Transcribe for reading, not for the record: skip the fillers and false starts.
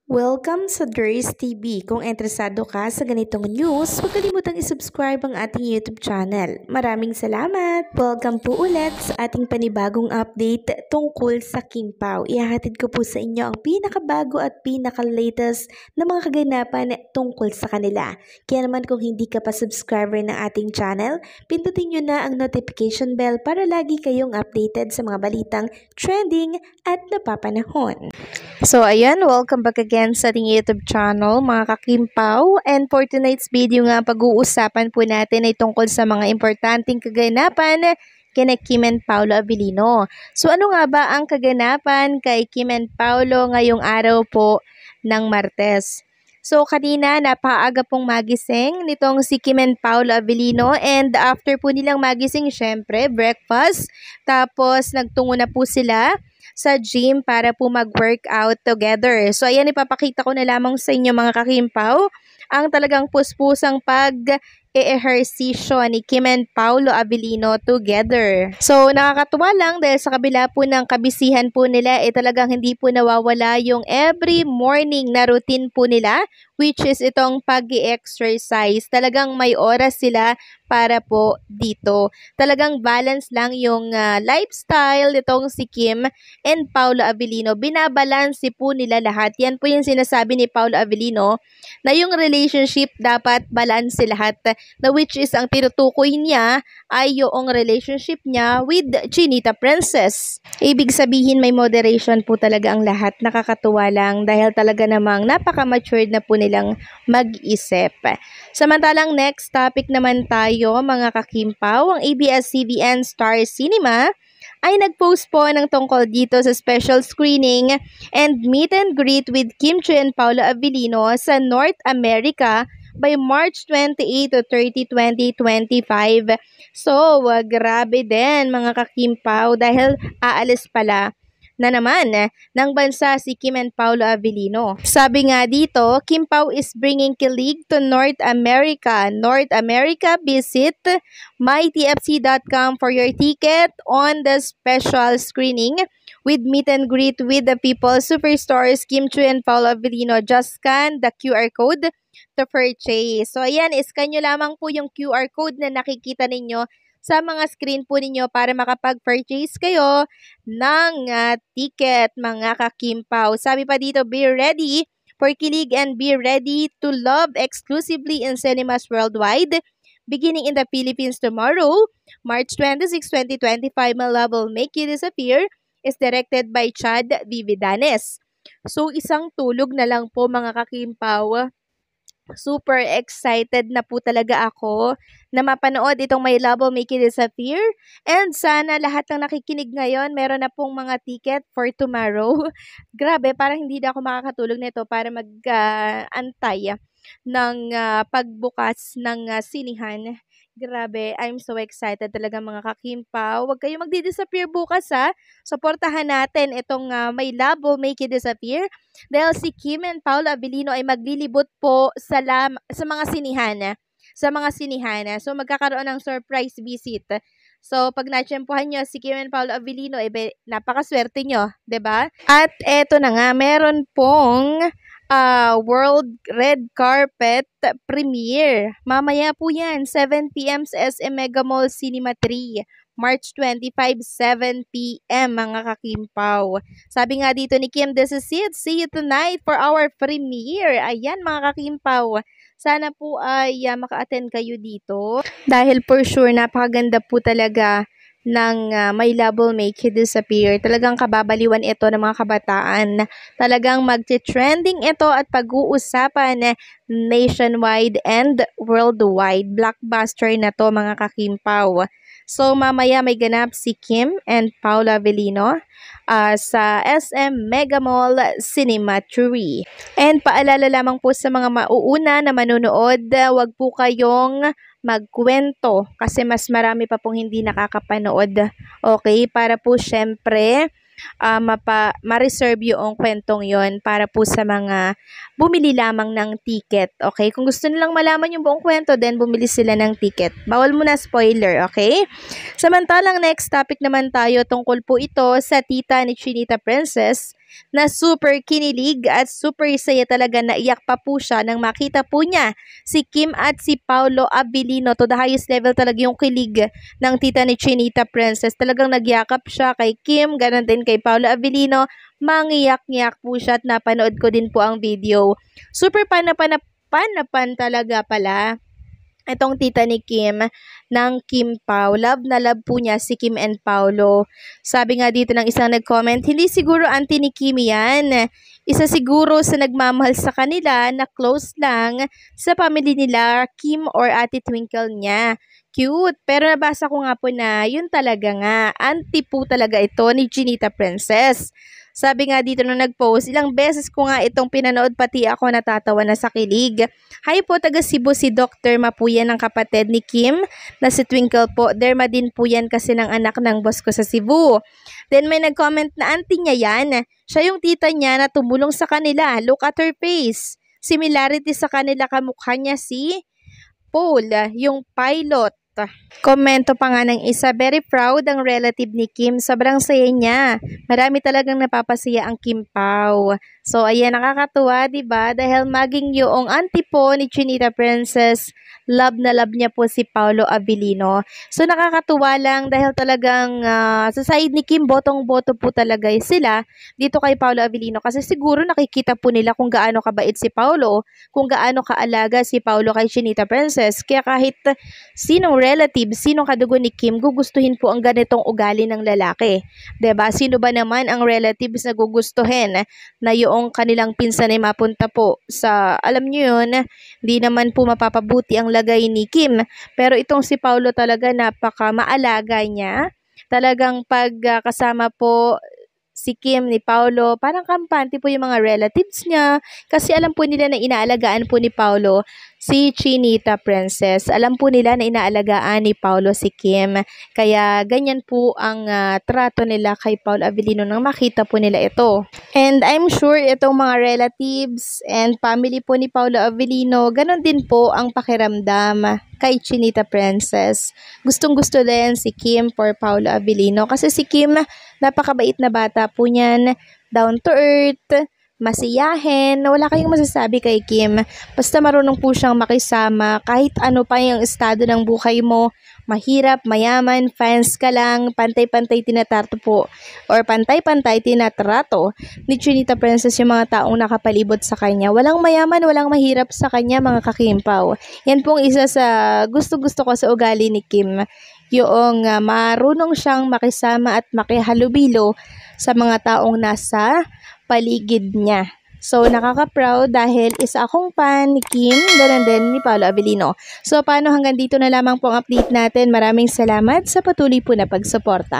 Welcome sa Durs TV. Kung interesado ka sa ganitong news, huwag kalimutang isubscribe ang ating YouTube channel. Maraming salamat! Welcome po ulit sa ating panibagong update tungkol sa Kim Pao. Ihahatid ko po sa inyo ang pinakabago at pinaka-latest na mga kaganapan tungkol sa kanila. Kaya naman kung hindi ka pa subscriber ng ating channel, pindutin nyo na ang notification bell para lagi kayong updated sa mga balitang trending at napapanahon. So ayan, welcome back again sa ating YouTube channel mga kakimpaw, and for tonight's video nga pag-uusapan po natin ay tungkol sa mga importanteng kaganapan kina Kim and Paolo Avellino. So ano nga ba ang kaganapan kay Kim and Paolo ngayong araw po ng Martes? So kanina napaaga pong magising nitong si Kim and Paolo Avellino, and after po nilang magising syempre breakfast, tapos nagtungo na po sila sa gym para po mag-workout together. So ayan, ipapakita ko na lamang sa inyo mga kakimpaw ang talagang puspusang pag-ehersisyo ni Kim and Paolo Avellino together. So nakakatuwa lang dahil sa kabila po ng kabisihan po nila talagang hindi po nawawala yung every morning na routine po nila, which is itong pag-exercise. Talagang may oras sila para po dito. Talagang balance lang yung lifestyle nitong si Kim and Paolo Avellino. Binabalanse po nila lahat. Yan po yung sinasabi ni Paolo Avellino na yung relationship dapat balance lahat, na which is ang tinutukoy niya ay yung relationship niya with Chinita Princess. Ibig sabihin may moderation po talaga ang lahat. Nakakatuwa lang dahil talaga namang napaka-matured na po nilang mag-isip. Samantalang next topic naman tayo mga kakimpaw, ang ABS-CBN Star Cinema ay nag-post po ng tungkol dito sa special screening and meet and greet with Kim Chiu and Paolo Avellino sa North America by March 28 to 30, 2025. So, grabe din mga kakimpaw dahil aalis pala na naman ng bansa si Kim and Paolo Avellino. Sabi nga dito, Kim Pao is bringing kilig to North America. North America, visit mytfc.com for your ticket on the special screening with meet and greet with the people superstars Kim Chiu and Paolo Avellino. Just scan the QR code to purchase. So ayan, iscan nyo lamang po yung QR code na nakikita ninyo sa mga screen po ninyo para makapag-purchase kayo ng ticket mga kakimpaw. Sabi pa dito, be ready for kilig and be ready to love exclusively in cinemas worldwide. Beginning in the Philippines tomorrow, March 26, 2025, My Love Will Make You Disappear is directed by Chad Vividanes. So isang tulog na lang po mga kakimpaw. Super excited na po talaga ako na mapanood itong My Love Will Make You Disappear. And sana lahat ng nakikinig ngayon, meron na pong mga ticket for tomorrow. Grabe, parang hindi na ako makakatulog nito para mag-antay ng pagbukas ng sinihan. Grabe, I'm so excited talaga mga kakimpaw. Huwag kayo magdi-disappear bukas ha. Suportahan natin itong My Love Will Make You Disappear. Dahil si Kim and Paolo Avellino ay maglilibot po sa mga sinihan. So magkakaroon ng surprise visit. So pag na-tsempuhan nyo si Kim and Paolo Avellino, napakaswerte nyo, 'di ba? At eto na nga, meron pong World Red Carpet Premiere. Mamaya po yan, 7 p.m. sa SM Mega Mall Cinema 3. March 25, 7 p.m. mga kakimpaw. Sabi nga dito ni Kim, this is it. See you tonight for our premiere. Ayan mga kakimpaw. Sana po ay maka-attend kayo dito. Dahil for sure, napakaganda po talaga ng My Love Will Make You Disappear. Talagang kababaliwan ito ng mga kabataan. Talagang magti-trending ito at pag-uusapan nationwide and worldwide. Blockbuster na to mga kakimpaw. So mamaya may ganap si Kim and Paolo Avellino sa SM Mega Mall Cinema 3. And paalala lamang po sa mga mauuna na manonood, wag po kayong magkwento kasi mas marami pa pong hindi nakakapanood. Okay? Para po syempre ma-reserve yung kwentong yon para po sa mga bumili lamang ng ticket. Okay? Kung gusto nilang malaman yung buong kwento, then bumili sila ng ticket. Bawal muna spoiler. Okay? Samantalang next topic naman tayo, tungkol po ito sa tita ni Chinita Princess na super kinilig at super saya talaga, naiyak pa po siya nang makita po niya si Kim at si Paolo Abilino. To the highest level talaga yung kilig ng tita ni Chinita Princess. Talagang nagyakap siya kay Kim, ganun din kay Paolo Abilino. Mangiyak-ngiyak po siya at napanood ko din po ang video. Super panapan talaga pala itong tita ni Kim ng Kim Pao. Love na love po niya si Kim and Paolo. Sabi nga dito ng isang nag-comment, hindi siguro auntie ni Kim yan. Isa siguro sa nagmamahal sa kanila na close lang sa family nila, Kim or Ate Twinkle niya. Cute. Pero nabasa ko nga po na yun talaga nga. Auntie po talaga ito ni Chinita Princess. Sabi nga dito nung nag-post, ilang beses ko nga itong pinanood, pati ako natatawa na sa kilig. Hi po, taga Cebu si Dr. Ma po yan ng kapatid ni Kim na si Twinkle po. Derma din po yan kasi ng anak ng boss ko sa Cebu. Then may nag-comment na auntie niya yan. Siya yung tita niya na tumulong sa kanila. Look at her face. Similarity sa kanila, kamukha niya si Paul, yung pilot. Komento pa nga ng isa, very proud ang relative ni Kim. Sobrang saya niya. Marami talagang napapasaya ang Kim Pao. So, ayan, nakakatuwa, diba? Dahil maging yung auntie po ni Chinita Princess, love na love niya po si Paolo Abilino. So, nakakatuwa lang dahil talagang sa side ni Kim, botong-boto po talaga sila dito kay Paolo Abilino. Kasi siguro nakikita po nila kung gaano kabait si Paolo, kung gaano kaalaga si Paolo kay Chinita Princess. Kaya kahit sinong relative, sinong kadugo ni Kim, gugustuhin po ang ganitong ugali ng lalaki. 'Di ba? Sino ba naman ang relatives na gugustuhin na yung kanilang pinsan ay mapunta po sa, alam niyo yun, hindi naman po mapapabuti ang lagay ni Kim. Pero itong si Paolo talaga napaka maalaga niya. Talagang pag kasama po si Kim ni Paolo, parang kampante po yung mga relatives niya kasi alam po nila na inaalagaan po ni Paolo si Chinita Princess. Alam po nila na inaalagaan ni Paolo si Kim. Kaya ganyan po ang trato nila kay Paolo Abilino nang makita po nila ito. And I'm sure itong mga relatives and family po ni Paolo Abilino, ganun din po ang pakiramdam kay Chinita Princess. Gustong-gusto din si Kim for Paolo Abilino kasi si Kim napakabait na bata po niyan, down to earth, masiyahin, wala kayong masasabi kay Kim. Basta marunong po siyang makisama kahit ano pa yung estado ng buhay mo, mahirap, mayaman, fans ka lang, pantay-pantay tinatrato po or pantay-pantay tinatrato ni Chinita Princess yung mga taong nakapalibot sa kanya. Walang mayaman, walang mahirap sa kanya, mga kakimpaw. Yan pong isa sa gusto-gusto ko sa ugali ni Kim. Yung marunong siyang makisama at makihalubilo sa mga taong nasa paligid niya. So, nakaka-proud dahil isa akong fan ni Kim, ganun din ni Paolo Abilino. So, paano hanggang dito na lamang po ang update natin. Maraming salamat sa patuloy po na pagsuporta.